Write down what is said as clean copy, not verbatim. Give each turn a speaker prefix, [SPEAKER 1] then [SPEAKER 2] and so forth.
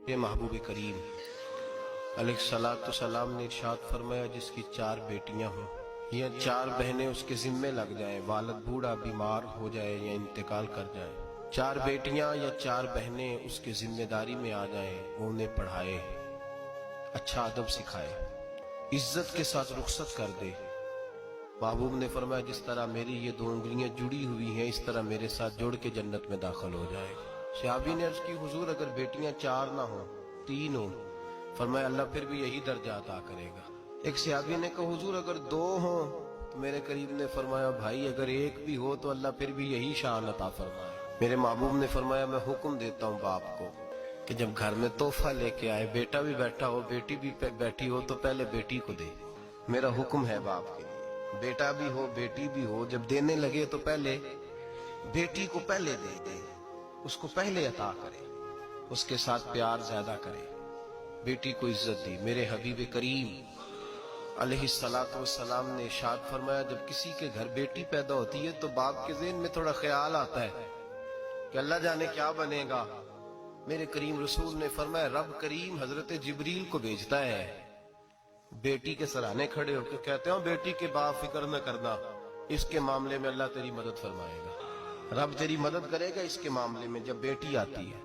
[SPEAKER 1] یہ محبوب کریم علیہ السلام نے ارشاد فرمایا جس کی 4 بیٹیاں ہوں یا 4 بہنیں اس کے ذمے لگ جائیں، والد بوڑھا بیمار ہو جائے یا انتقال کر جائے، 4 بیٹیاں یا 4 بہنیں اس کے ذمہ داری میں آ جائیں، وہ انہیں پڑھائے، اچھا ادب سکھائے، عزت کے ساتھ رخصت کر دے۔ محبوب نے فرمایا جس طرح میری یہ 2 انگلیاں جڑی ہوئی ہیں اس طرح میرے ساتھ جڑ کے جنت میں داخل ہو جائے گا۔ صحابی نے عرض کی حضور اگر بیٹیاں 4 نہ ہوں 3 ہوں، فرمایا اللہ پھر بھی یہی درجہ عطا کرے گا۔ ایک صحابی نے کہا حضور اگر 2 ہوں، تو میرے قریب نے فرمایا بھائی اگر 1 بھی ہو تو اللہ پھر بھی یہی شان عطا فرمائے۔ میرے محبوب نے فرمایا میں حکم دیتا ہوں باپ کو کہ جب گھر میں تحفہ لے کے آئے، بیٹا بھی بیٹھا ہو بیٹی بھی بیٹھی ہو، تو پہلے بیٹی کو دے۔ میرا حکم ہے باپ کے لیے، بیٹا بھی ہو بیٹی بھی ہو، جب دینے لگے تو پہلے بیٹی کو پہلے دے، اس کو پہلے عطا کرے، اس کے ساتھ پیار زیادہ کرے، بیٹی کو عزت دی۔ میرے حبیب کریم علیہ السلام نے ارشاد فرمایا جب کسی کے گھر بیٹی پیدا ہوتی ہے تو باپ کے ذہن میں تھوڑا خیال آتا ہے کہ اللہ جانے کیا بنے گا۔ میرے کریم رسول نے فرمایا رب کریم حضرت جبریل کو بھیجتا ہے، بیٹی کے سرانے کھڑے ہو کے کہتے ہیں بیٹی کے باپ فکر نہ کرنا، اس کے معاملے میں اللہ تیری مدد فرمائے گا، رب تیری مدد کرے گا اس کے معاملے میں جب بیٹی آتی ہے۔